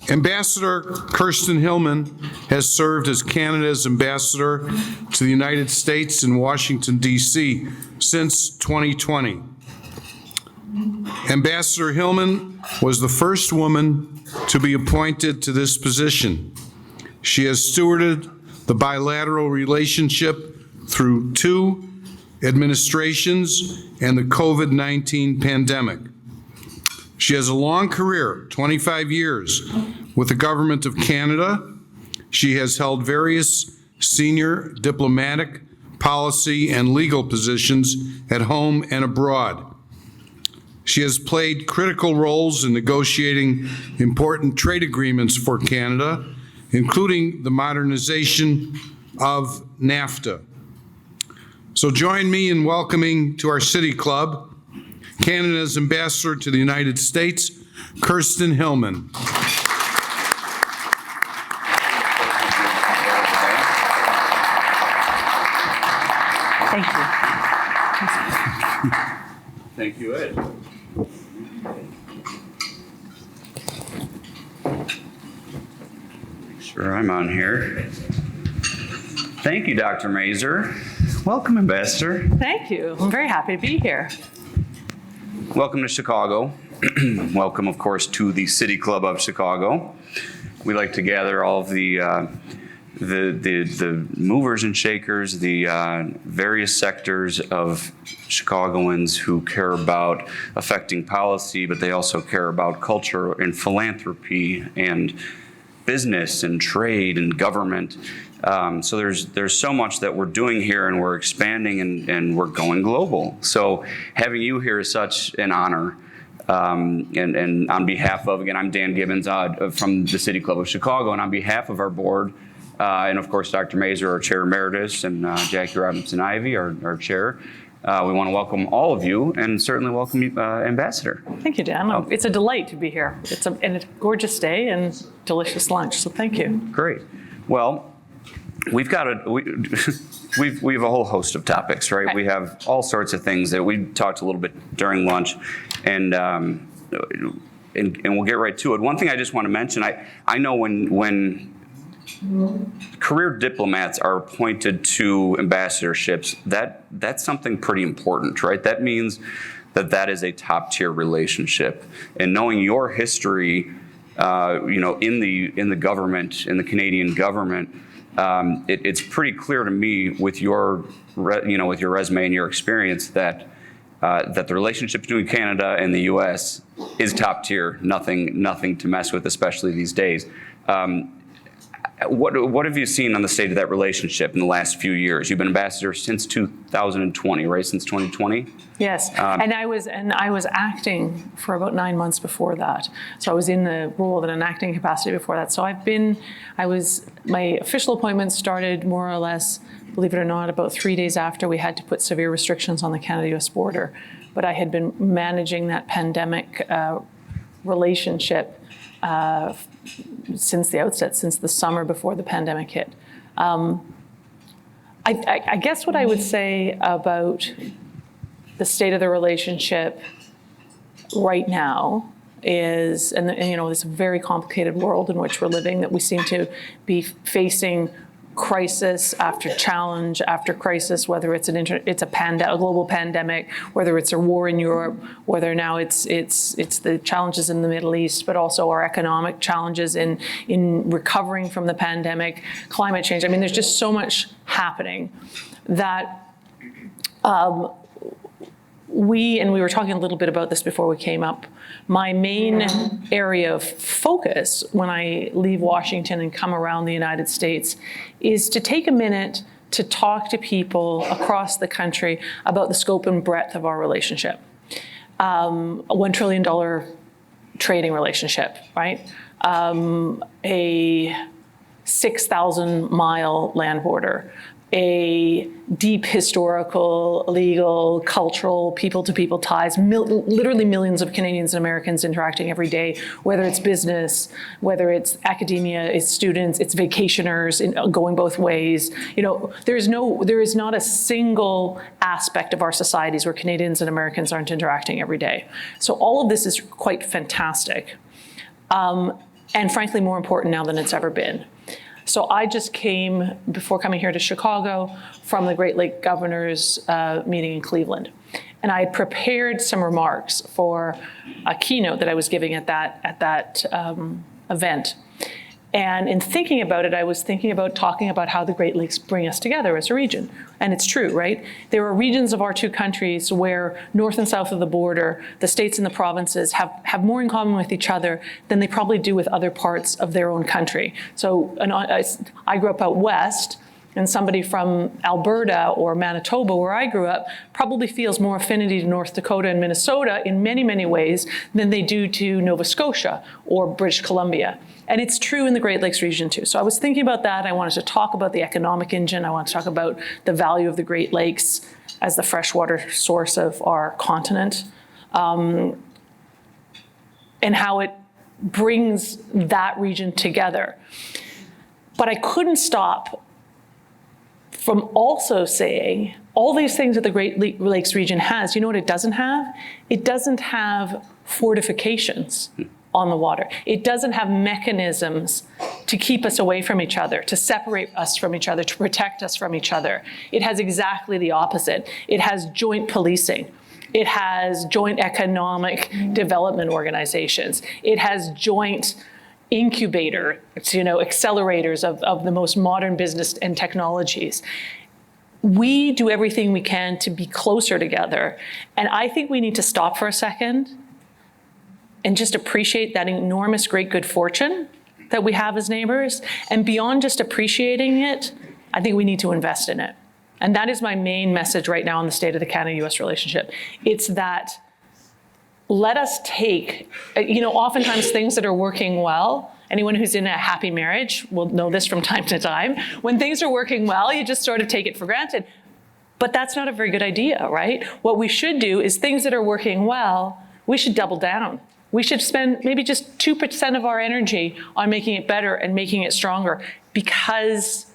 Ambassador Kirsten Hillman has served as Canada's ambassador to the United States in Washington, D.C. since 2020. Ambassador Hillman was the first woman to be appointed to this position. She has stewarded the bilateral relationship through 2 administrations and the COVID-19 pandemic. She has a long career, 25 years, with the Government of Canada. She has held various senior diplomatic, policy, and legal positions at home and abroad. She has played critical roles in negotiating important trade agreements for Canada, including the modernization of NAFTA. So join me in welcoming to our City Club Canada's Ambassador to the United States, Kirsten Hillman. Thank you. Thank you, Ed. Make sure I'm on here. Thank you, Dr. Mazur. Welcome, Ambassador. Thank you. I'm very happy to be here. Welcome to Chicago. Welcome, of course, to the City Club of Chicago. We like to gather all of the movers and shakers, the various sectors of Chicagoans who care about affecting policy, but they also care about culture and philanthropy and business and trade and government. So there's so much that we're doing here, and we're expanding and we're going global. So having you here is such an honor. And on behalf of, again, I'm Dan Gibbons from the City Club of Chicago, and on behalf of our board, and of course Dr. Mazur, our Chair Emeritus, and Jackie Robinson-Ivy, our Chair, we want to welcome all of you, and certainly welcome you, Ambassador. Thank you, Dan. It's a delight to be here. It's a gorgeous day and delicious lunch, so thank you. Great. Well, we've got we have a whole host of topics, right? We have all sorts of things that we talked a little bit during lunch, and we'll get right to it. One thing I just want to mention, I know when career diplomats are appointed to ambassadorships, that's something pretty important, right? That means that is a top tier relationship, and knowing your history, in the government, in the Canadian government. It's pretty clear to me with your resume and your experience that the relationship between Canada and the U.S. is top tier, nothing to mess with, especially these days. What have you seen on the state of that relationship in the last few years? You've been ambassador since 2020, right? Since 2020? Yes, and I was acting for about 9 months before that. So I was in the role in an acting capacity before that. So my official appointment started more or less, believe it or not, about 3 days after we had to put severe restrictions on the Canada-US border. But I had been managing that pandemic relationship since the outset, since the summer before the pandemic hit. I guess what I would say about the state of the relationship right now is, and this very complicated world in which we're living, that we seem to be facing crisis after challenge after crisis, whether it's a global pandemic, whether it's a war in Europe, whether now it's the challenges in the Middle East, but also our economic challenges in recovering from the pandemic, climate change. I mean, there's just so much happening that we were talking a little bit about this before we came up. My main area of focus when I leave Washington and come around the United States is to take a minute to talk to people across the country about the scope and breadth of our relationship. A $1 trillion trading relationship, right? A 6,000-mile land border, a deep historical, legal, cultural, people-to-people ties, literally millions of Canadians and Americans interacting every day, whether it's business, whether it's academia, it's students, it's vacationers, going both ways. There is not a single aspect of our societies where Canadians and Americans aren't interacting every day. So all of this is quite fantastic. and frankly, more important now than it's ever been. So I just came, before coming here to Chicago, from the Great Lake Governors meeting in Cleveland. And I had prepared some remarks for a keynote that I was giving at that event. And in thinking about it, I was thinking about talking about how the Great Lakes bring us together as a region. And it's true, right? There are regions of our two countries where north and south of the border, the states and the provinces have more in common with each other than they probably do with other parts of their own country. So I grew up out west, and somebody from Alberta or Manitoba, where I grew up, probably feels more affinity to North Dakota and Minnesota in many, many ways than they do to Nova Scotia or British Columbia. And it's true in the Great Lakes region too. So I was thinking about that. I wanted to talk about the economic engine. I want to talk about the value of the Great Lakes as the freshwater source of our continent, and how it brings that region together. But I couldn't stop from also saying all these things that the Great Lakes region has. You know what it doesn't have? It doesn't have fortifications on the water. It doesn't have mechanisms to keep us away from each other, to separate us from each other, to protect us from each other. It has exactly the opposite. It has joint policing. It has joint economic development organizations. It has joint incubator, accelerators of the most modern business and technologies. We do everything we can to be closer together. And I think we need to stop for a second and just appreciate that enormous great good fortune that we have as neighbors. And beyond just appreciating it, I think we need to invest in it. And that is my main message right now on the state of the Canada-US relationship. It's that let us take, oftentimes things that are working well, anyone who's in a happy marriage will know this from time to time. When things are working well, you just sort of take it for granted. But that's not a very good idea, right? What we should do is things that are working well, we should double down. We should spend maybe just 2% of our energy on making it better and making it stronger, because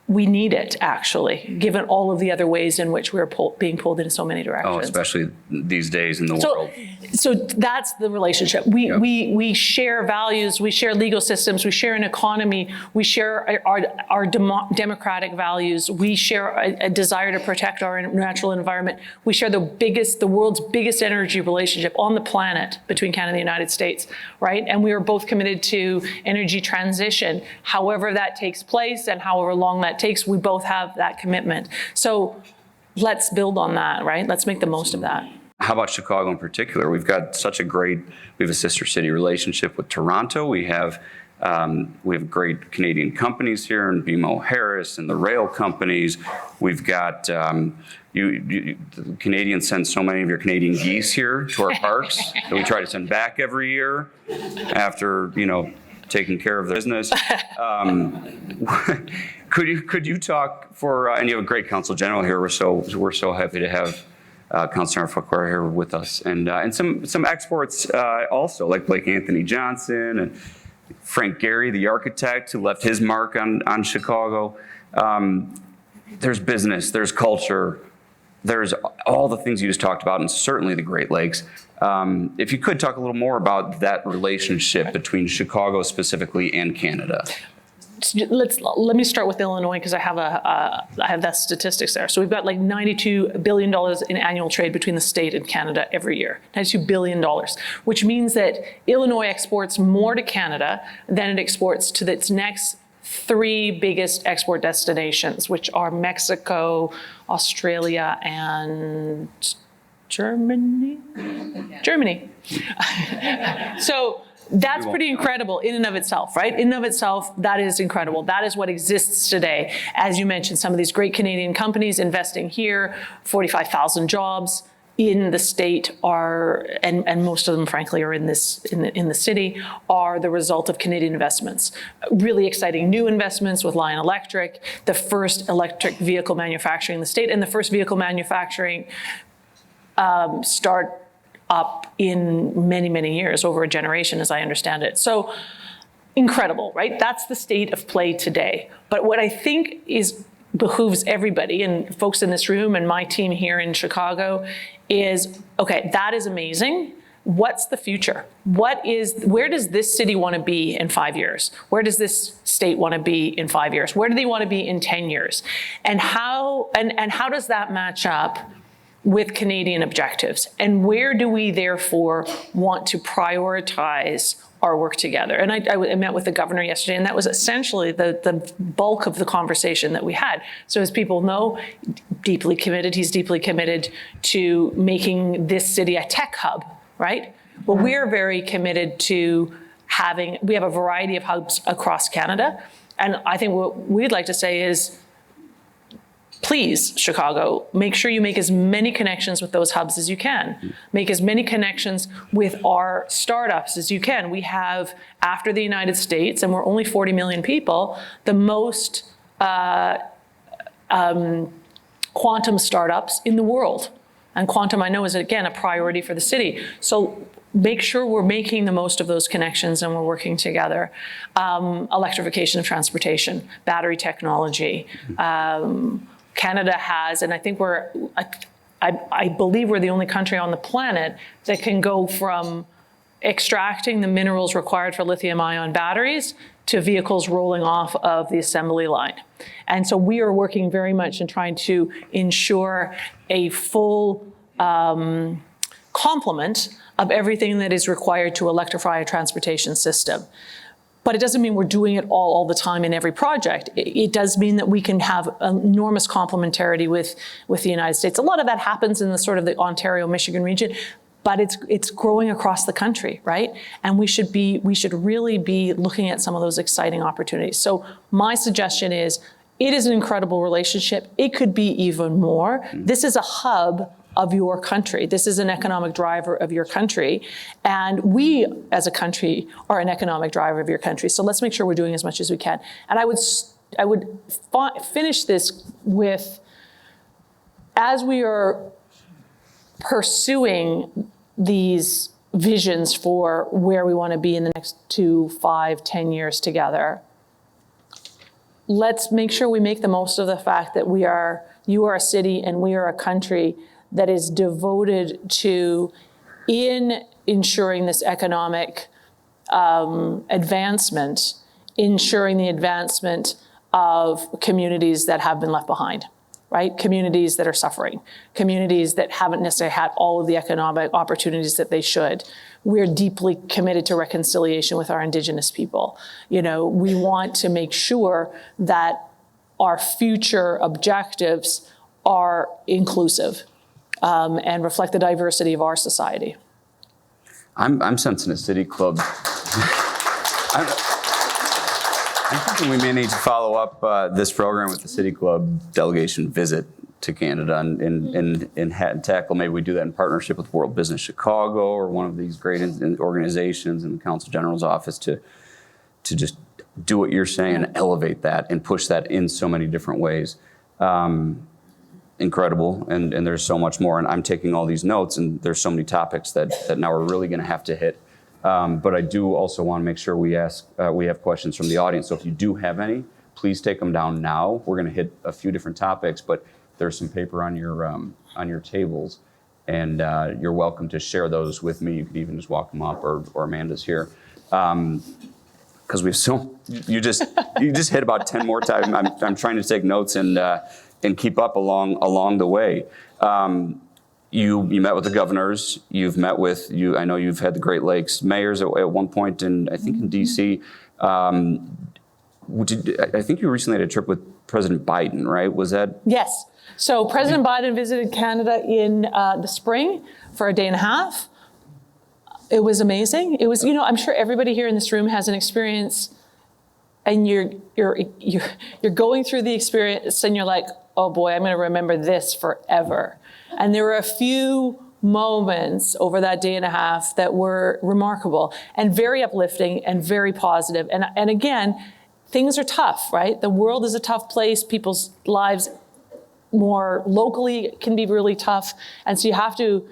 we need it, actually, given all of the other ways in which we're being pulled in so many directions. Oh, especially these days in the world. So that's the relationship. We share values, we share legal systems, we share an economy, we share our democratic values, we share a desire to protect our natural environment. We share the world's biggest energy relationship on the planet between Canada and the United States, right? And we are both committed to energy transition. However that takes place and however long that takes, we both have that commitment. So let's build on that, right? Let's make the most of that. How about Chicago in particular? We have a sister city relationship with Toronto. We have great Canadian companies here in BMO Harris and the rail companies. We've got, the Canadians send so many of your Canadian geese here to our parks that we try to send back every year after, taking care of the business. Could you talk and you have a great Consul General here. We're so happy to have Councilor Fakor here with us, and some exports also, like Blake Anthony Johnson and Frank Gehry, the architect who left his mark on Chicago. There's business, there's culture, there's all the things you just talked about, and certainly the Great Lakes. If you could talk a little more about that relationship between Chicago specifically and Canada. Let me start with Illinois, because I have that statistics there. So we've got like $92 billion in annual trade between the state and Canada every year. $92 billion, which means that Illinois exports more to Canada than it exports to its next three biggest export destinations, which are Mexico, Australia, and Germany. So that's pretty incredible in and of itself, right? In and of itself, that is incredible. That is what exists today. As you mentioned, some of these great Canadian companies investing here, 45,000 jobs in the state are, and most of them, frankly, are in the city, are the result of Canadian investments. Really exciting new investments with Lion Electric, the first electric vehicle manufacturing in the state, and the first vehicle manufacturing start up in many, many years, over a generation, as I understand it. So incredible, right? That's the state of play today. But what I think behooves everybody, and folks in this room and my team here in Chicago, is, okay, that is amazing. what's the future? Where does this city want to be in 5 years? Where does this state want to be in 5 years? Where do they want to be in 10 years? And how does that match up with Canadian objectives? And where do we therefore want to prioritize our work together? And I met with the governor yesterday, and that was essentially the bulk of the conversation that we had. So as people know, deeply committed, he's deeply committed to making this city a tech hub, right? Well, we're very committed to we have a variety of hubs across Canada. And I think what we'd like to say is, please, Chicago, make sure you make as many connections with those hubs as you can. Make as many connections with our startups as you can. We have, after the United States, and we're only 40 million people, the most quantum startups in the world. And quantum, I know, is, again, a priority for the city. So make sure we're making the most of those connections and we're working together. Electrification of transportation, battery technology, Canada has, and I think I believe we're the only country on the planet that can go from extracting the minerals required for lithium-ion batteries to vehicles rolling off of the assembly line. And so we are working very much in trying to ensure a full complement of everything that is required to electrify a transportation system. But it doesn't mean we're doing it all the time in every project. It does mean that we can have enormous complementarity with the United States. A lot of that happens in the sort of the Ontario-Michigan region, but it's growing across the country, right? And we should really be looking at some of those exciting opportunities. So my suggestion is, it is an incredible relationship. It could be even more. This is a hub of your country. This is an economic driver of your country. And we, as a country, are an economic driver of your country. So let's make sure we're doing as much as we can. And I would finish this with, as we are pursuing these visions for where we want to be in the next 2, 5, 10 years together, let's make sure we make the most of the fact that you are a city and we are a country that is devoted to ensuring this economic advancement, ensuring the advancement of communities that have been left behind, right? Communities that are suffering, communities that haven't necessarily had all of the economic opportunities that they should. We're deeply committed to reconciliation with our Indigenous people. We want to make sure that our future objectives are inclusive and reflect the diversity of our society. I'm sensing a city club. I'm thinking we may need to follow up this program with the city club delegation visit to Canada and tackle. Maybe we do that in partnership with World Business Chicago or one of these great organizations in the Council General's office to just do what you're saying and elevate that and push that in so many different ways. Incredible, and there's so much more. And I'm taking all these notes, and there's so many topics that now we're really going to have to hit. But I do also want to make sure we have questions from the audience. So if you do have any, please take them down now. We're going to hit a few different topics, but there's some paper on your tables, and you're welcome to share those with me. You could even just walk them up, or Amanda's here. Because you just hit about 10 more times. I'm trying to take notes and keep up along the way. You met with the governors. You've met with I know you've had the Great Lakes mayors at one point, I think in D.C. I think you recently had a trip with President Biden, right? Was that? Yes. So President Biden visited Canada in the spring for a day and a half. It was amazing. It was, I'm sure everybody here in this room has an experience, and you're going through the experience, and you're like, oh boy, I'm going to remember this forever. And there were a few moments over that day and a half that were remarkable and very uplifting and very positive. And again, things are tough, right? The world is a tough place. People's lives more locally can be really tough. And so you have to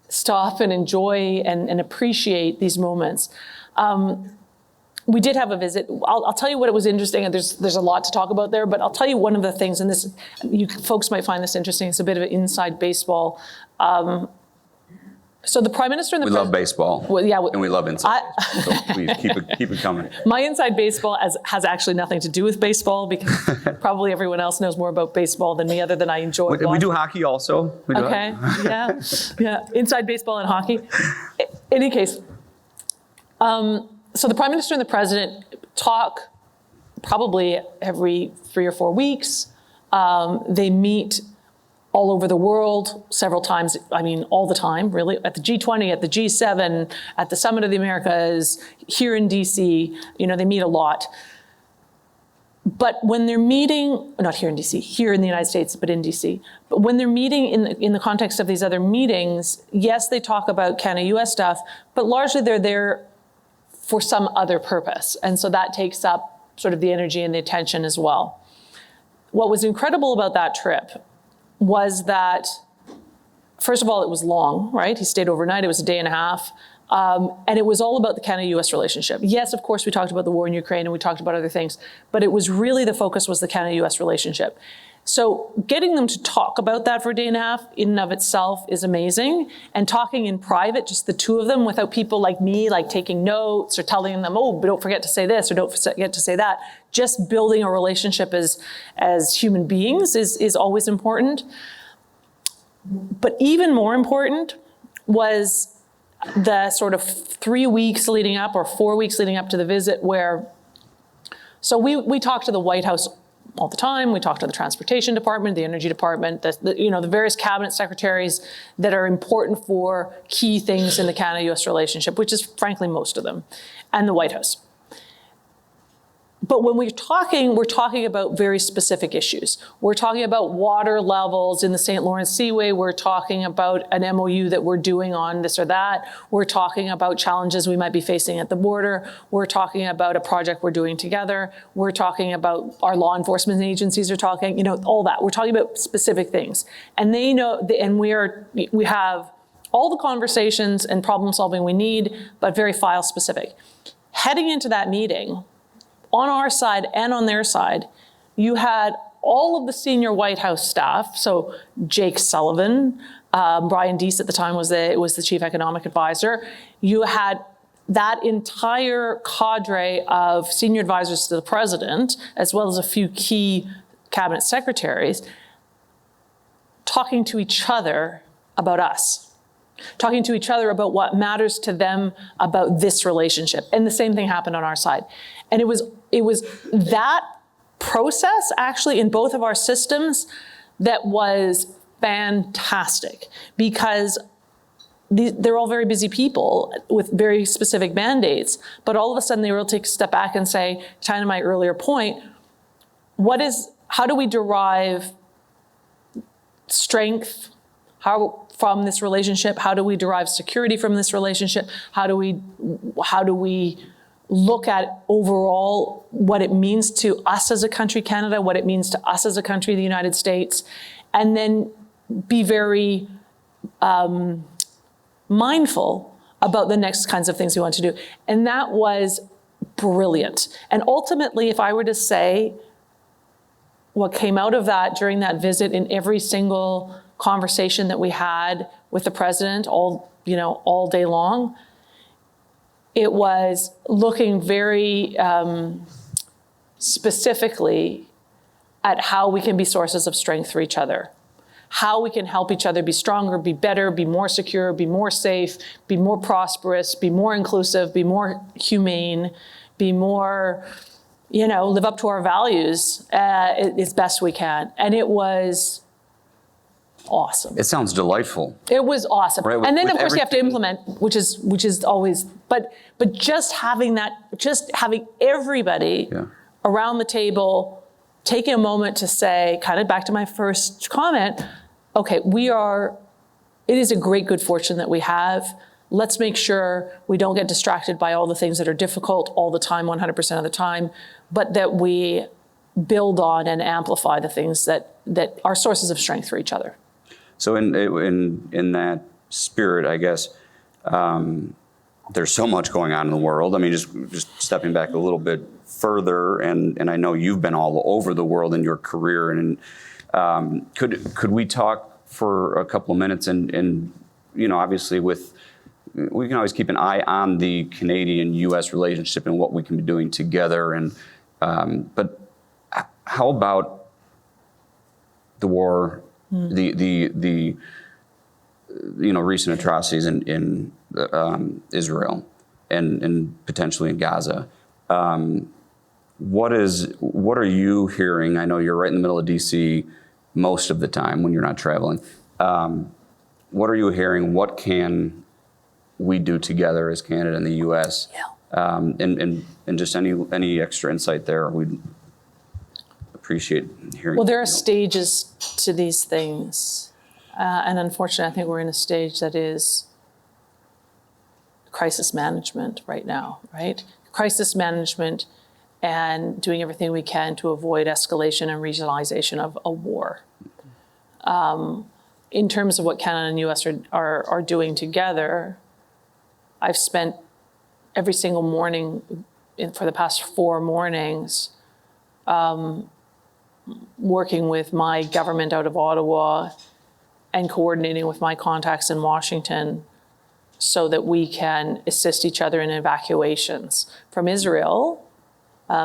stop and enjoy and appreciate these moments. We did have a visit. I'll tell you what it was interesting, and there's a lot to talk about there, but I'll tell you one of the things, and this, you folks might find this interesting. It's a bit of an inside baseball. So the Prime Minister and the We love baseball. Well, yeah, and we love inside baseball. So please keep it coming. My inside baseball has actually nothing to do with baseball, because probably everyone else knows more about baseball than me, other than I enjoy We watching. do hockey also. We do Okay, hockey. yeah, inside baseball and hockey. In any case, so the Prime Minister and the President talk probably every 3 or 4 weeks. They meet all over the world several times, I mean, all the time, really, at the G20, at the G7, at the Summit of the Americas, here in DC, they meet a lot. But when they're meeting, not here in DC, here in the United States, but in DC, but when they're meeting in the context of these other meetings, yes, they talk about Canada-US stuff, but largely they're there for some other purpose. And so that takes up sort of the energy and the attention as well. What was incredible about that trip was that, first of all, it was long, right? He stayed overnight. It was a day and a half. And it was all about the Canada-US relationship. Yes, of course, we talked about the war in Ukraine and we talked about other things, but it was really, the focus was the Canada-US relationship. So getting them to talk about that for a day and a half in and of itself is amazing. And talking in private, just the two of them, without people like me, like taking notes or telling them, oh, but don't forget to say this or don't forget to say that. Just building a relationship as human beings is always important. But even more important was the sort of 3 weeks leading up, or 4 weeks leading up to the visit, where, so we talked to the White House all the time. We talked to the Transportation Department, the Energy Department, the various cabinet secretaries that are important for key things in the Canada-US relationship, which is frankly most of them, and the White House. But when we're talking about very specific issues. We're talking about water levels in the St. Lawrence Seaway. We're talking about an MOU that we're doing on this or that. We're talking about challenges we might be facing at the border. We're talking about a project we're doing together. We're talking about our law enforcement agencies are talking, all that. We're talking about specific things. And they know, and we have all the conversations and problem solving we need, but very file specific. Heading into that meeting, on our side and on their side, you had all of the senior White House staff. So Jake Sullivan, Brian Deese at the time was the chief economic advisor. You had that entire cadre of senior advisors to the president, as well as a few key cabinet secretaries, talking to each other about us, talking to each other about what matters to them about this relationship. And the same thing happened on our side. And it was that process actually in both of our systems that was fantastic, because they're all very busy people with very specific mandates, but all of a sudden they were able to take a step back and say, tying to my earlier point, how do we derive strength from this relationship? How do we derive security from this relationship? How do we look at overall what it means to us as a country, Canada, what it means to us as a country, the United States, and then be very mindful about the next kinds of things we want to do. And that was brilliant. And ultimately, if I were to say what came out of that during that visit in every single conversation that we had with the president all day long, it was looking very specifically at how we can be sources of strength for each other, how we can help each other be stronger, be better, be more secure, be more safe, be more prosperous, be more inclusive, be more humane, be more, live up to our values as best we can. And it was awesome. It sounds delightful. It was awesome. Right, and then of course everything. you have to implement, which is always, but just having everybody around the table taking a moment to say, kind of back to my first comment, okay, it is a great good fortune that we have. Let's make sure we don't get distracted by all the things that are difficult all the time, 100% of the time, but that we build on and amplify the things that are sources of strength for each other. So in that spirit, I guess, there's so much going on in the world. I mean, just stepping back a little bit further, and I know you've been all over the world in your career, and could we talk for a couple of minutes and obviously we can always keep an eye on the Canadian-U.S. relationship and what we can be doing together. And but how about the war, the recent atrocities in Israel and potentially in Gaza? What are you hearing? I know you're right in the middle of D.C. most of the time when you're not traveling. What are you hearing? What can we do together as Canada and the U.S.? Yeah. And just any extra insight there, we'd appreciate hearing. Well, there are stages to these things. And unfortunately, I think we're in a stage that is crisis management right now, right? Crisis management and doing everything we can to avoid escalation and regionalization of a war. In terms of what Canada and U.S. are doing together, I've spent every single morning for the past 4 mornings working with my government out of Ottawa and coordinating with my contacts in Washington so that we can assist each other in evacuations from Israel.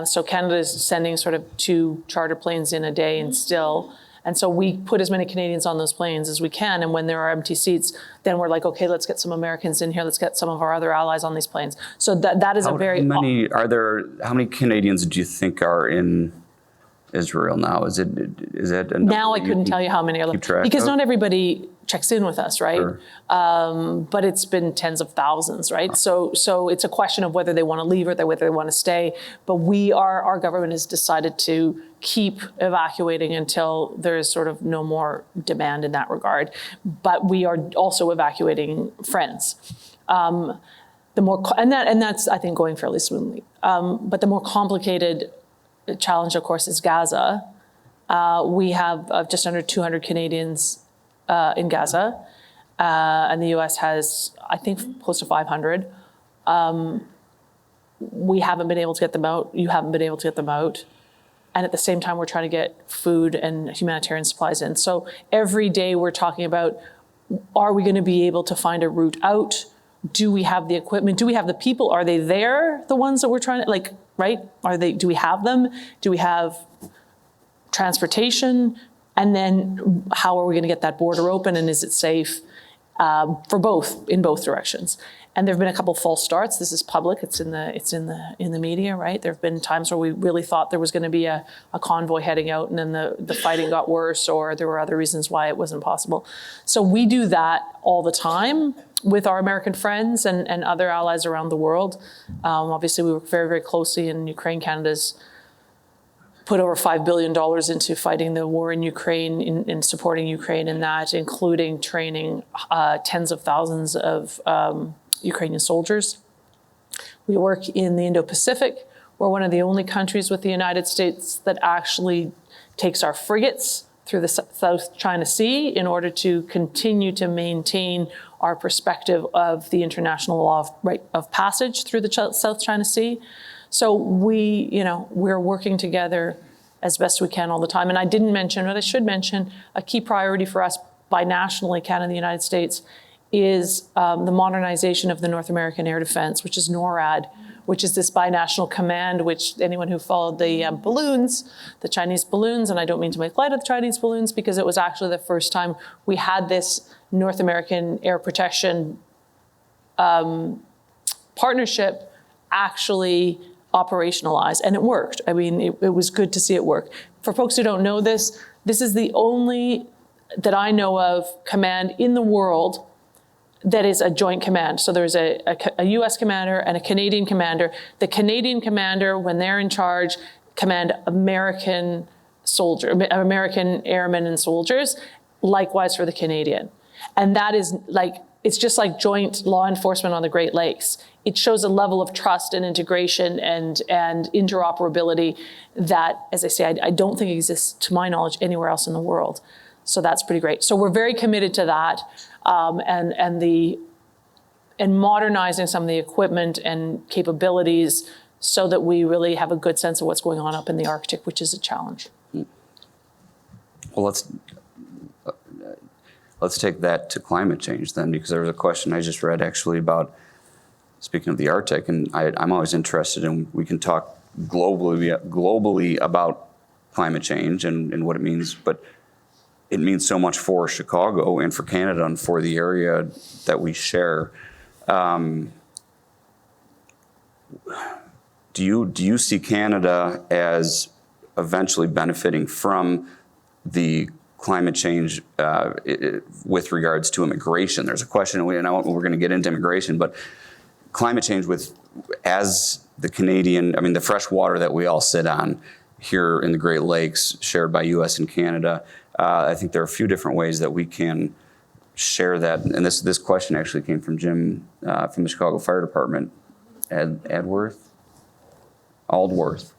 So Canada is sending sort of 2 charter planes in a day and still. And so we put as many Canadians on those planes as we can. And when there are empty seats, then we're like, okay, let's get some Americans in here. Let's get some of our other allies on these planes. So that is How many Canadians do you think are in Israel now? Is that a now I couldn't tell you how many are left because not everybody checks in with us, right? Sure. But it's been tens of thousands, right? So it's a question of whether they want to leave or whether they want to stay. But our government has decided to keep evacuating until there is sort of no more demand in that regard. But we are also evacuating friends. That's I think going fairly smoothly. But the more complicated challenge, of course, is Gaza. We have just under 200 Canadians in Gaza, and the U.S. has, I think, close to 500. We haven't been able to get them out. You haven't been able to get them out. And at the same time, we're trying to get food and humanitarian supplies in. So every day we're talking about, are we going to be able to find a route out? Do we have the equipment? Do we have the people? Are they there, the ones that we're trying to, right? Do we have them? Do we have transportation? And then how are we going to get that border open, and is it safe in both directions? And there have been a couple false starts. This is public. It's in the media, right? There have been times where we really thought there was going to be a convoy heading out, and then the fighting got worse, or there were other reasons why it wasn't possible. So we do that all the time with our American friends and other allies around the world. Obviously, we work very, very closely in Ukraine. Canada's put over $5 billion into fighting the war in Ukraine, in supporting Ukraine in that, including training tens of thousands of Ukrainian soldiers. We work in the Indo-Pacific. We're one of the only countries with the United States that actually takes our frigates through the South China Sea in order to continue to maintain our perspective of the international law of passage through the South China Sea. So we're working together as best we can all the time. And I didn't mention, but I should mention, a key priority for us binationally, Canada and the United States, is the modernization of the North American Air Defense, which is NORAD, which is this binational command, which anyone who followed the balloons, the Chinese balloons, and I don't mean to make light of the Chinese balloons, because it was actually the first time we had this North American air protection partnership actually operationalized, and it worked. I mean, it was good to see it work. For folks who don't know this is the only that I know of command in the world that is a joint command. So there's a U.S. commander and a Canadian commander. The Canadian commander, when they're in charge, command American airmen and soldiers, likewise for the Canadian. And that is it's just like joint law enforcement on the Great Lakes. It shows a level of trust and integration and interoperability that, as I say, I don't think exists, to my knowledge, anywhere else in the world. So that's pretty great. So we're very committed to that, and modernizing some of the equipment and capabilities so that we really have a good sense of what's going on up in the Arctic, which is a challenge. Well, let's let's take that to climate change then, because there was a question I just read actually about, speaking of the Arctic, and I'm always interested in, we can talk globally about climate change and what it means, but it means so much for Chicago and for Canada and for the area that we share. Do you see Canada as eventually benefiting from the climate change with regards to immigration? There's a question, and we're going to get into immigration, but climate change as the Canadian, the fresh water that we all sit on here in the Great Lakes, shared by U.S. and Canada, I think there are a few different ways that we can share that. And this question actually came from Jim from the Chicago Fire Department. Aldworth.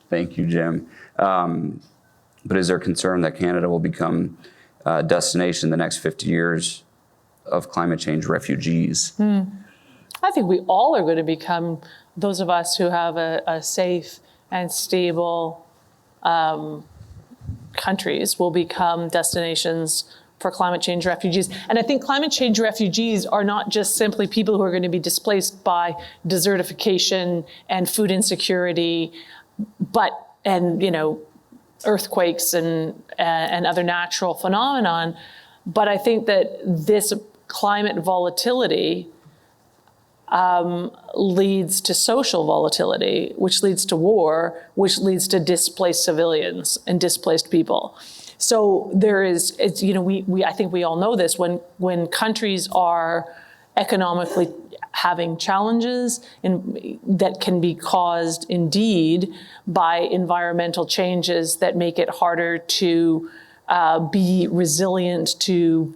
Thank you, Jim. But is there concern that Canada will become a destination in the next 50 years of climate change refugees? I think we all are going to become, those of us who have a safe and stable countries will become destinations for climate change refugees. And I think climate change refugees are not just simply people who are going to be displaced by desertification and food insecurity, and earthquakes and other natural phenomenon. But I think that this climate volatility leads to social volatility, which leads to war, which leads to displaced civilians and displaced people. So I think we all know this, when countries are economically having challenges that can be caused indeed by environmental changes that make it harder to be resilient to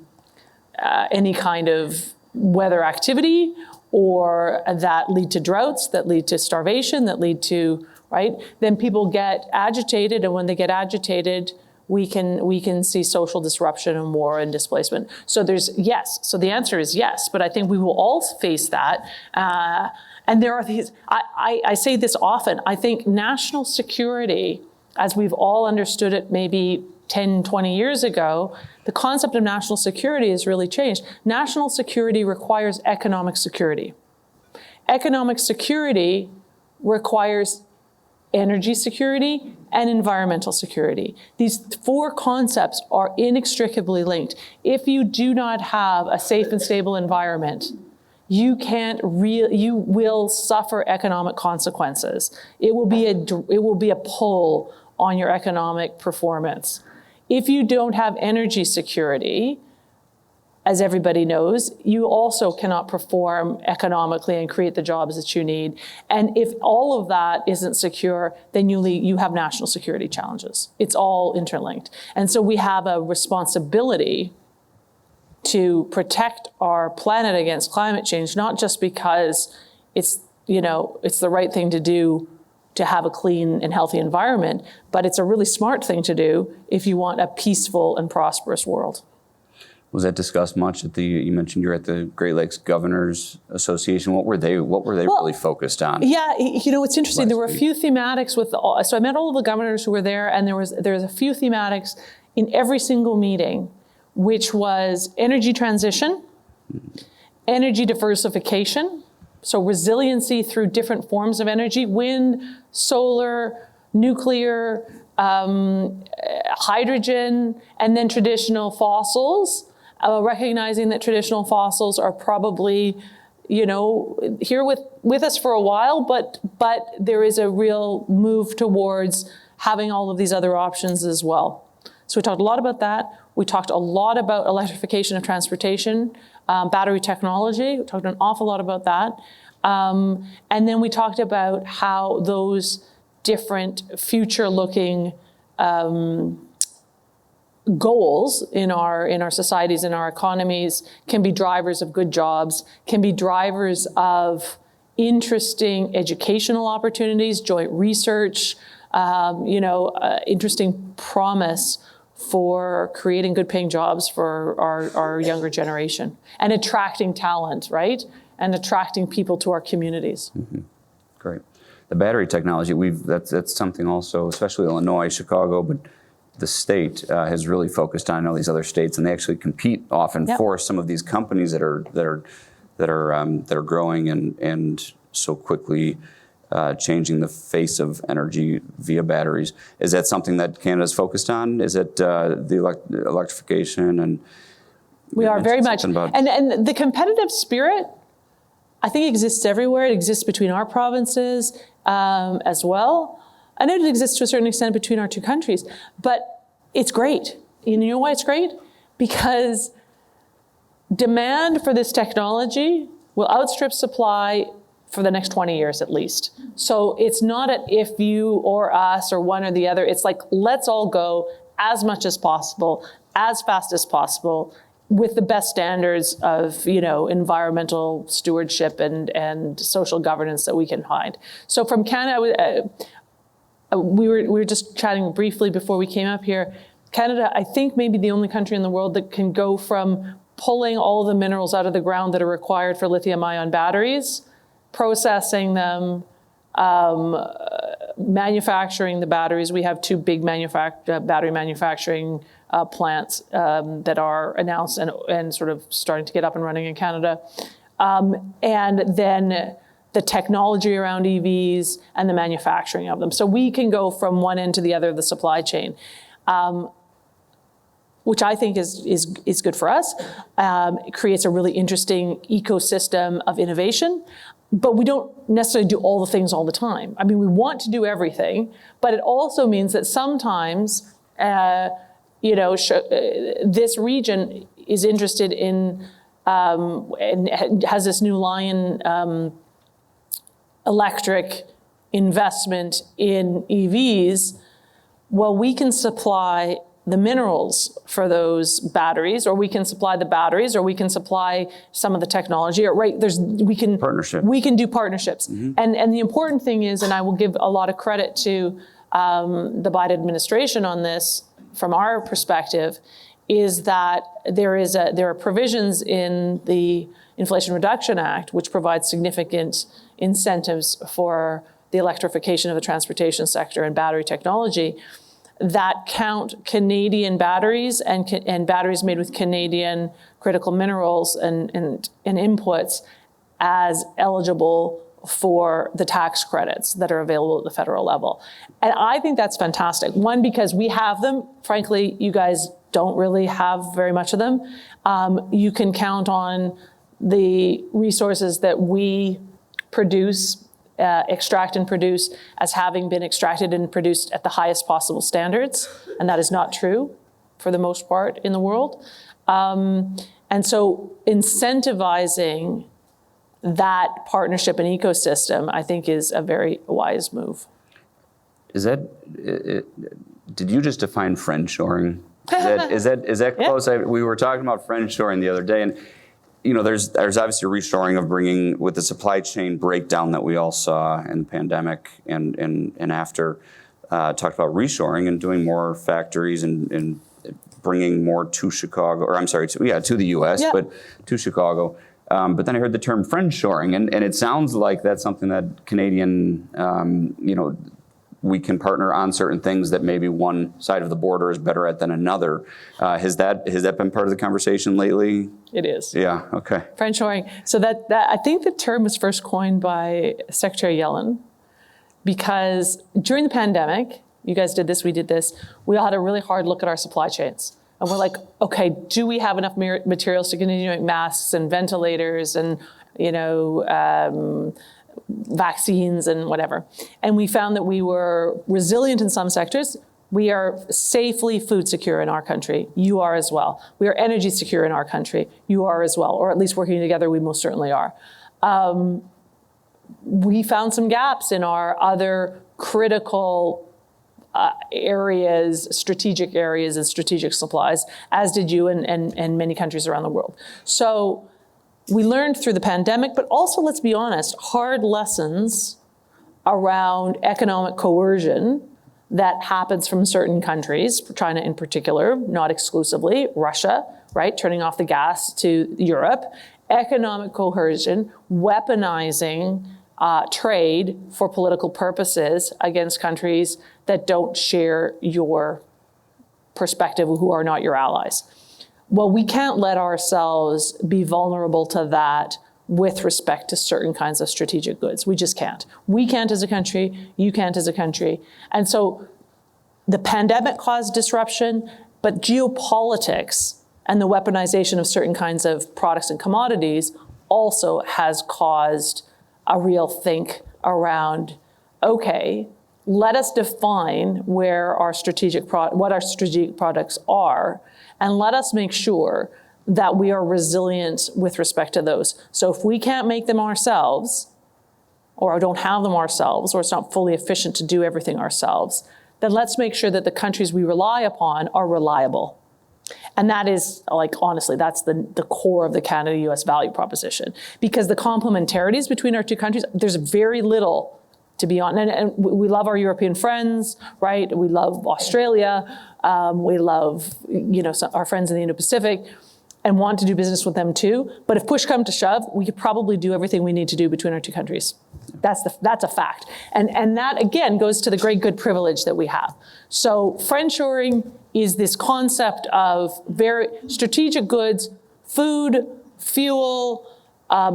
any kind of weather activity, or that lead to droughts, that lead to starvation, that lead to, right? Then people get agitated, and when they get agitated, we can see social disruption and war and displacement. So so the answer is yes, but I think we will all face that. And there are these, I say this often, I think national security, as we've all understood it maybe 10, 20 years ago, the concept of national security has really changed. National security requires economic security. Economic security requires energy security and environmental security. These four concepts are inextricably linked. If you do not have a safe and stable environment, you will suffer economic consequences. It will be a pull on your economic performance. If you don't have energy security, as everybody knows, you also cannot perform economically and create the jobs that you need. And if all of that isn't secure, then you have national security challenges. It's all interlinked. And so we have a responsibility to protect our planet against climate change, not just because it's the right thing to do to have a clean and healthy environment, but it's a really smart thing to do if you want a peaceful and prosperous world. Was that discussed much you mentioned you're at the Great Lakes Governors Association. What were they really focused on? Yeah, it's interesting. There were a few thematics so I met all of the governors who were there, and there was a few thematics in every single meeting, which was energy transition, energy diversification, so resiliency through different forms of energy, wind, solar, nuclear, hydrogen, and then traditional fossils, recognizing that traditional fossils are probably, here with us for a while, but there is a real move towards having all of these other options as well. So we talked a lot about that. We talked a lot about electrification of transportation, battery technology. We talked an awful lot about that. And then we talked about how those different future-looking goals in our societies, in our economies, can be drivers of good jobs, can be drivers of interesting educational opportunities, joint research, interesting promise for creating good paying jobs for our younger generation and attracting talent, right? And attracting people to our communities. Mm-hmm. Great. The battery technology, that's something also, especially Illinois, Chicago, but the state has really focused on all these other states, and they actually compete often for some of these companies that are growing and so quickly changing the face of energy via batteries. Is that something that Canada's focused on? Is it the electrification and? We are very much, and the competitive spirit, I think, exists everywhere. It exists between our provinces as well. I know it exists to a certain extent between our two countries, but it's great. You know why it's great? Because demand for this technology will outstrip supply for the next 20 years at least. So it's not an if you or us or one or the other. It's like, let's all go as much as possible, as fast as possible, with the best standards of, environmental stewardship and social governance that we can find. So from Canada, we were just chatting briefly before we came up here. Canada, I think, may be the only country in the world that can go from pulling all the minerals out of the ground that are required for lithium-ion batteries, processing them, manufacturing the batteries. We have two big battery manufacturing plants that are announced and sort of starting to get up and running in Canada. And then the technology around EVs and the manufacturing of them. So we can go from one end to the other of the supply chain, which I think is good for us. It creates a really interesting ecosystem of innovation. But we don't necessarily do all the things all the time. I mean, we want to do everything, but it also means that sometimes, this region is interested in and has this new Lion electric investment in EVs. Well, we can supply the minerals for those batteries, or we can supply the batteries, or we can supply some of the technology, or we can do partnerships. Mm-hmm. And the important thing is, and I will give a lot of credit to the Biden administration on this from our perspective, is that there are provisions in the Inflation Reduction Act which provide significant incentives for the electrification of the transportation sector and battery technology that count Canadian batteries and batteries made with Canadian critical minerals and inputs as eligible for the tax credits that are available at the federal level. And I think that's fantastic. One, because we have them. Frankly, you guys don't really have very much of them. You can count on the resources that we produce, extract and produce, as having been extracted and produced at the highest possible standards. And that is not true for the most part in the world. And so incentivizing that partnership and ecosystem, I think, is a very wise move. Is that, did you just define friendshoring? Is that close? Yeah. We were talking about friendshoring the other day, and there's obviously a reshoring of bringing, with the supply chain breakdown that we all saw in the pandemic and after, talked about reshoring and doing more factories and bringing more to Chicago, or I'm sorry, to the U.S., yeah, but to Chicago. But then I heard the term friendshoring, and it sounds like that's something that Canadian, we can partner on certain things that maybe one side of the border is better at than another. Has that been part of the conversation lately? It is. Yeah. Okay. Friendshoring. So that I think the term was first coined by Secretary Yellen, because during the pandemic, you guys did this, we did this. We all had a really hard look at our supply chains. And we're like, okay, do we have enough materials to continue doing masks and ventilators and, vaccines and whatever? And we found that we were resilient in some sectors. We are safely food secure in our country. You are as well. We are energy secure in our country. You are as well. Or at least working together, we most certainly are. We found some gaps in our other critical areas, strategic areas and strategic supplies, as did you and many countries around the world. So we learned through the pandemic, but also, let's be honest, hard lessons around economic coercion that happens from certain countries, China in particular, not exclusively, Russia, right, turning off the gas to Europe, economic coercion, weaponizing trade for political purposes against countries that don't share your perspective who are not your allies. Well, we can't let ourselves be vulnerable to that with respect to certain kinds of strategic goods. We just can't. We can't as a country, you can't as a country. And so the pandemic caused disruption, but geopolitics and the weaponization of certain kinds of products and commodities also has caused a real think around, okay, let us define where our what our strategic products are, and let us make sure that we are resilient with respect to those. So if we can't make them ourselves, or don't have them ourselves, or it's not fully efficient to do everything ourselves, then let's make sure that the countries we rely upon are reliable. And that is, like, honestly, that's the core of the Canada-US value proposition. Because the complementarities between our two countries, there's very little, to be honest. And we love our European friends, right? We love Australia. We love, our friends in the Indo-Pacific, and want to do business with them too. But if push come to shove, we could probably do everything we need to do between our two countries. That's a fact. And that, again, goes to the great good privilege that we have. So friendshoring is this concept of very strategic goods, food, fuel,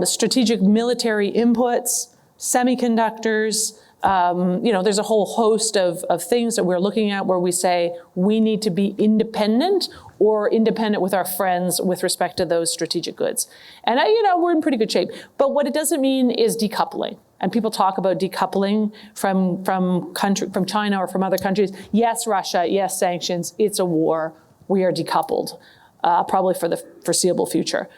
strategic military inputs, semiconductors. There's a whole host of things that we're looking at where we say we need to be independent or independent with our friends with respect to those strategic goods. And we're in pretty good shape. But what it doesn't mean is decoupling. And people talk about decoupling from China or from other countries. Yes, Russia, yes, sanctions, it's a war. We are decoupled, probably for the foreseeable future.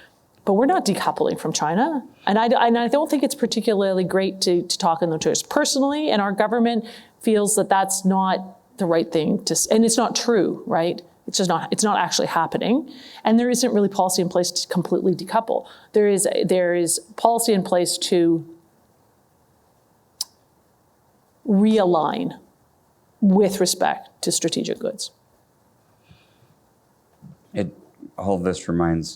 But we're not decoupling from China. And I don't think it's particularly great to talk in those terms. Personally, and our government feels that that's not the right thing to, and it's not true, right? It's not actually happening. And there isn't really policy in place to completely decouple. There is policy in place to realign with respect to strategic goods. All of this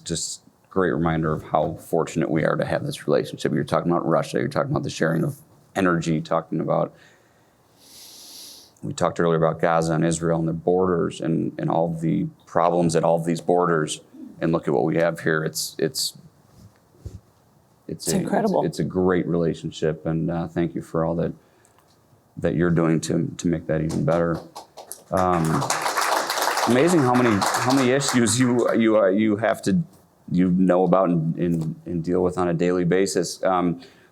just great reminder of how fortunate we are to have this relationship. You're talking about Russia, you're talking about the sharing of energy, we talked earlier about Gaza and Israel and their borders and all the problems at all of these borders. And look at what we have here. It's incredible. It's a great relationship, and thank you for all that you're doing to make that even better. Amazing how many issues you have to about and deal with on a daily basis.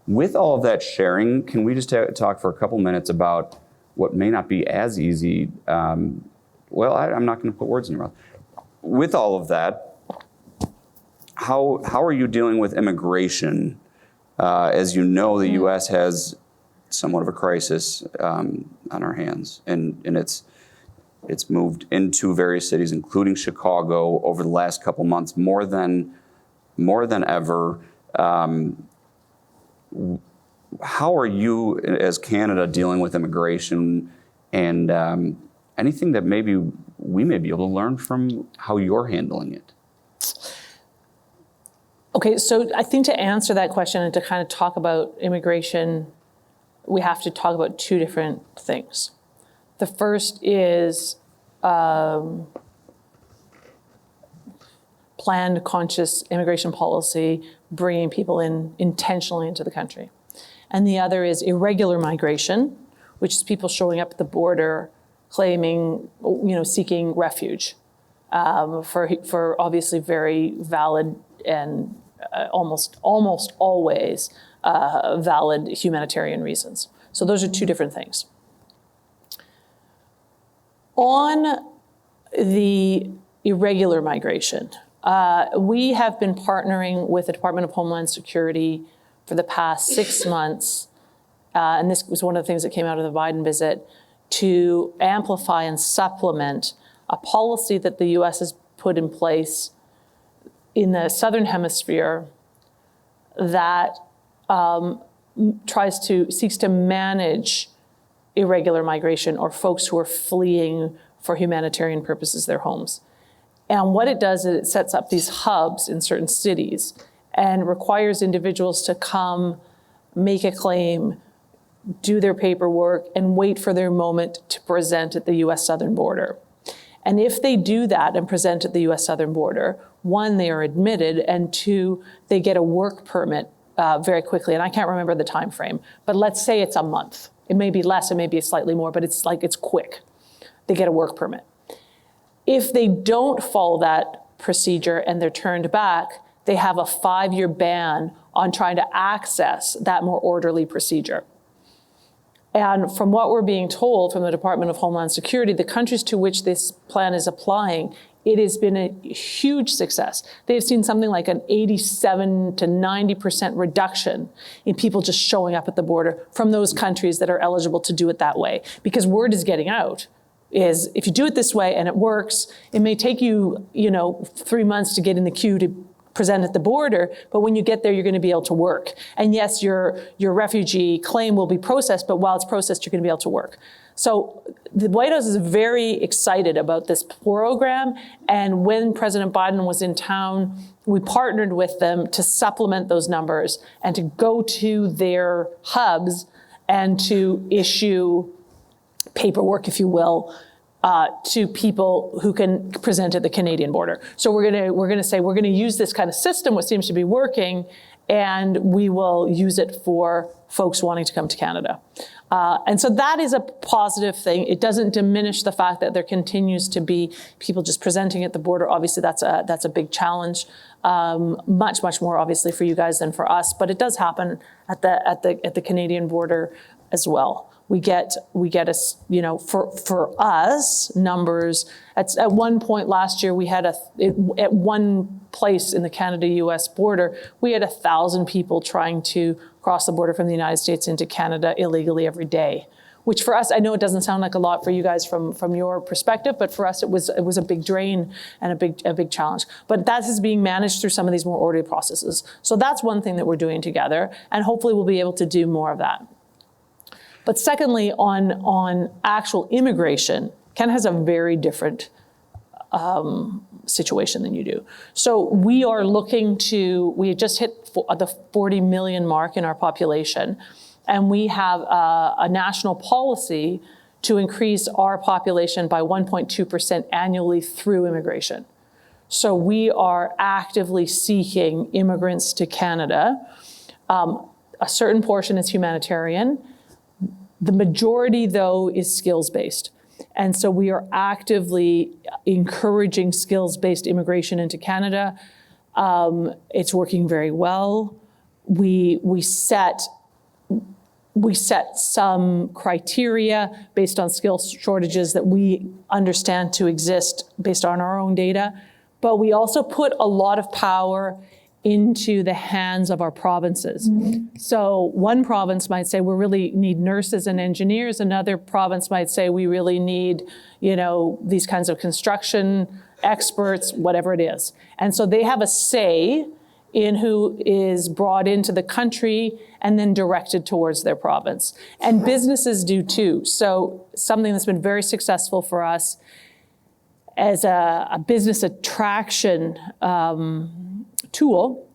With all of that sharing, can we just talk for a couple minutes about what may not be as easy? I'm not going to put words in your mouth. With all of that, how are you dealing with immigration? As you know, the U.S. has somewhat of a crisis on our hands, and it's moved into various cities, including Chicago, over the last couple months, more than ever. How are you, as Canada, dealing with immigration, and anything that maybe we may be able to learn from how you're handling it? Okay, so I think to answer that question and to kind of talk about immigration, we have to talk about two different things. The first is planned, conscious immigration policy, bringing people in intentionally into the country. And the other is irregular migration, which is people showing up at the border claiming, seeking refuge for obviously very valid and almost always valid humanitarian reasons. So those are two different things. On the irregular migration, we have been partnering with the Department of Homeland Security for the past 6 months, and this was one of the things that came out of the Biden visit, to amplify and supplement a policy that the U.S. has put in place in the Southern Hemisphere that seeks to manage irregular migration or folks who are fleeing for humanitarian purposes their homes. And what it does is it sets up these hubs in certain cities and requires individuals to come, make a claim, do their paperwork, and wait for their moment to present at the U.S. southern border. And if they do that and present at the US southern border, one, they are admitted, and two, they get a work permit very quickly. And I can't remember the time frame, but let's say it's a month. It may be less, it may be slightly more, but it's quick. They get a work permit. If they don't follow that procedure and they're turned back, they have a 5-year ban on trying to access that more orderly procedure. And from what we're being told from the Department of Homeland Security, the countries to which this plan is applying, it has been a huge success. They've seen something like an 87 to 90% reduction in people just showing up at the border from those countries that are eligible to do it that way. Because word is getting out is if you do it this way and it works, it may take you, 3 months to get in the queue to present at the border, but when you get there, you're going to be able to work. And yes, your refugee claim will be processed, but while it's processed, you're going to be able to work. So the White House is very excited about this program. And when President Biden was in town, we partnered with them to supplement those numbers and to go to their hubs and to issue paperwork, if you will, to people who can present at the Canadian border. So we're going to use this kind of system, what seems to be working, and we will use it for folks wanting to come to Canada. And so that is a positive thing. It doesn't diminish the fact that there continues to be people just presenting at the border. Obviously, that's a big challenge, much more obviously for you guys than for us. But it does happen at the Canadian border as well. We get for us numbers. At one point last year, we had at one place in the Canada-U.S. border, we had 1,000 people trying to cross the border from the United States into Canada illegally every day. Which for us, I know it doesn't sound like a lot for you guys from your perspective, but for us it was a big drain and a big challenge. But that is being managed through some of these more orderly processes. So that's one thing that we're doing together, and hopefully we'll be able to do more of that. But secondly, on actual immigration, Canada has a very different situation than you do. So we are we just hit the 40 million mark in our population, and we have a national policy to increase our population by 1.2% annually through immigration. So we are actively seeking immigrants to Canada. A certain portion is humanitarian. The majority, though, is skills-based. And so we are actively encouraging skills-based immigration into Canada. It's working very well. We set some criteria based on skill shortages that we understand to exist based on our own data. But we also put a lot of power into the hands of our provinces. Mm-hmm. So one province might say we really need nurses and engineers. Another province might say we really need, these kinds of construction experts, whatever it is. And so they have a say in who is brought into the country and then directed towards their province. And businesses do too. So something that's been very successful for us as a business attraction tool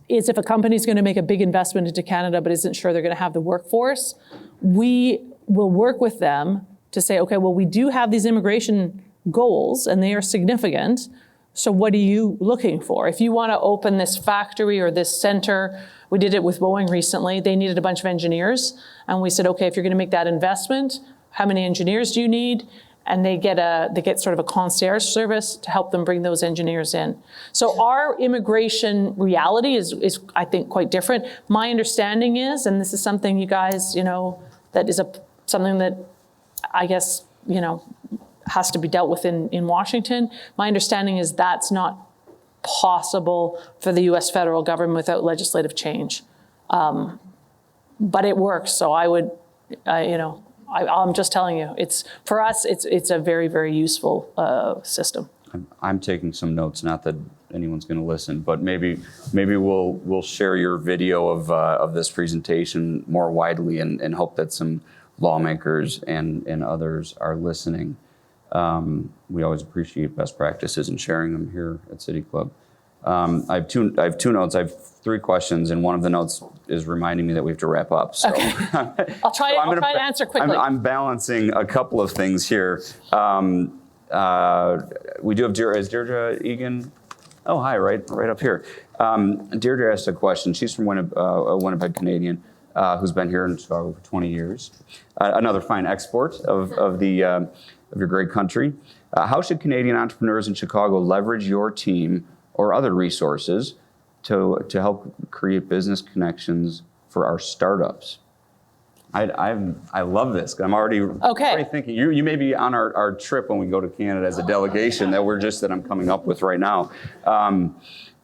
is if a company is going to make a big investment into Canada but isn't sure they're going to have the workforce, we will work with them to say, okay, well, we do have these immigration goals and they are significant. So what are you looking for? If you want to open this factory or this center, we did it with Boeing recently. They needed a bunch of engineers. And we said, okay, if you're going to make that investment, how many engineers do you need? And they get sort of a concierge service to help them bring those engineers in. So our immigration reality is I think, quite different. My understanding is, and this is something you guys, that is something that I guess, has to be dealt with in Washington. My understanding is that's not possible for the U.S. federal government without legislative change. But it works, so I would, I'm just telling you, for us, it's a very, very useful system. I'm taking some notes, not that anyone's going to listen, but maybe we'll share your video of this presentation more widely and hope that some lawmakers and others are listening. We always appreciate best practices and sharing them here at City Club. I have two notes. I have 3 questions, and one of the notes is reminding me that we have to wrap up. So. Okay. I'll try to answer quickly. I'm balancing a couple of things here. we do have Deirdre. Is Deirdre Egan? Oh, hi, right up here. Deirdre asked a question. She's from a Winnipeg Canadian who's been here in Chicago for 20 years. Another fine export of your great country. How should Canadian entrepreneurs in Chicago leverage your team or other resources to help create business connections for our startups? I love this. I'm already thinking you may be on our trip when we go to Canada as a delegation that I'm coming up with right now.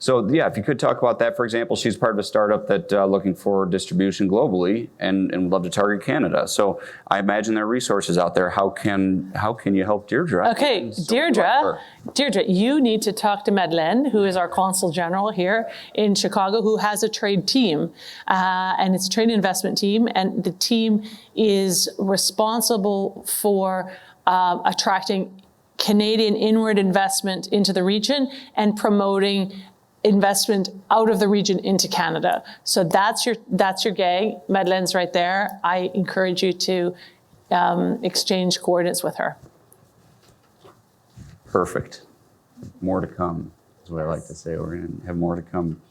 So yeah, if you could talk about that, for example, she's part of a startup that looking for distribution globally and would love to target Canada. So I imagine there are resources out there. How can you help Deirdre? Okay, Deirdre, you need to talk to Madeleine, who is our consul general here in Chicago, who has a trade team, and it's a trade investment team, and the team is responsible for attracting Canadian inward investment into the region and promoting investment out of the region into Canada. So that's your gang. Madeleine's right there. I encourage you to exchange coordinates with her. Perfect. More to come is what I like to say. We're going to have more to come.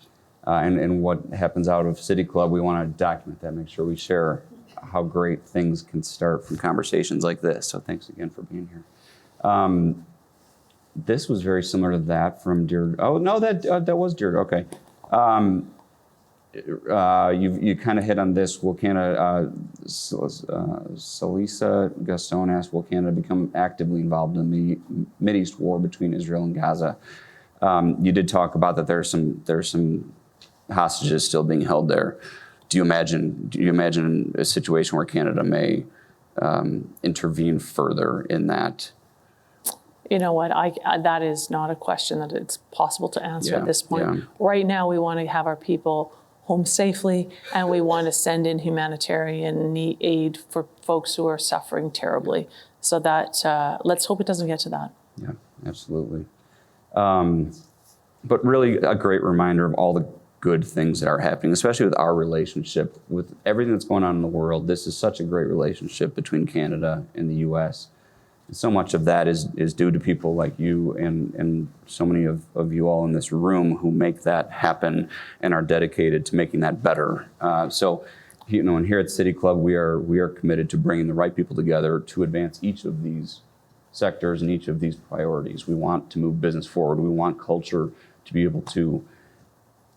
And what happens out of City Club, we want to document that, make sure we share how great things can start from conversations like this. So thanks again for being here. This was very similar to that from Deirdre. Oh, no, that was Deirdre. Okay. You kind of hit on this. Will Canada, Salisa Gaston asked, will Canada become actively involved in the Mideast war between Israel and Gaza? You did talk about that there's some hostages still being held there. Do you imagine a situation where Canada may intervene further in that? You know what, that is not a question that it's possible to answer at this point. Yeah. Right now, we want to have our people home safely, and we want to send in humanitarian aid for folks who are suffering terribly. So that, let's hope it doesn't get to that. Yeah, absolutely. But really a great reminder of all the good things that are happening, especially with our relationship, with everything that's going on in the world. This is such a great relationship between Canada and the U.S. So much of that is due to people like you and so many of you all in this room who make that happen and are dedicated to making that better. So, and here at City Club, we are committed to bringing the right people together to advance each of these sectors and each of these priorities. We want to move business forward. We want culture to be able to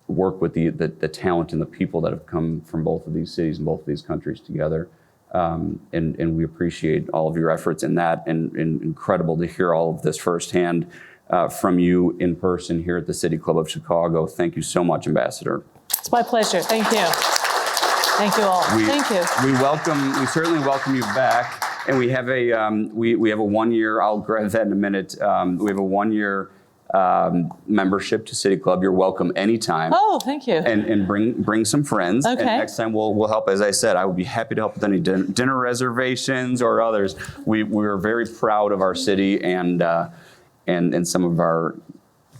work with the talent and the people that have come from both of these cities and both of these countries together. And we appreciate all of your efforts in that, and incredible to hear all of this firsthand from you in person here at the City Club of Chicago. Thank you so much, Ambassador. It's my pleasure. Thank you. Thank you all. Thank you. We certainly welcome you back. And we have a 1 year, I'll grab that in a minute. We have a 1 year membership to City Club. You're welcome anytime. Oh, thank you. And bring some friends. Okay. And next time we'll help. As I said, I would be happy to help with any dinner reservations or others. We're very proud of our city and some of our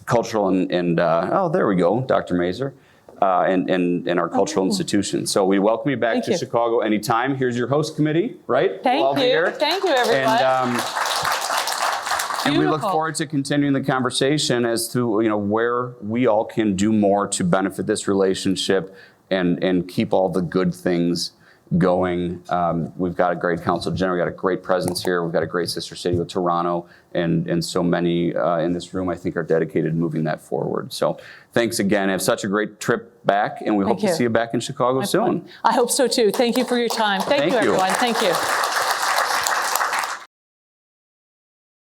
cultural and oh, there we go, Dr. Mazur. And our cultural institutions. So we welcome you back to Chicago anytime. Here's your host committee, right? Thank you. Thank you, everyone. And we look forward to continuing the conversation as to where we all can do more to benefit this relationship and keep all the good things going. We've got a great council general. We've got a great presence here. We've got a great sister city with Toronto, and so many in this room I think are dedicated to moving that forward. So thanks again. Have such a great trip back, and we hope to see you back in Chicago soon. I hope so too. Thank you for your time. Thank you, everyone. Thank you.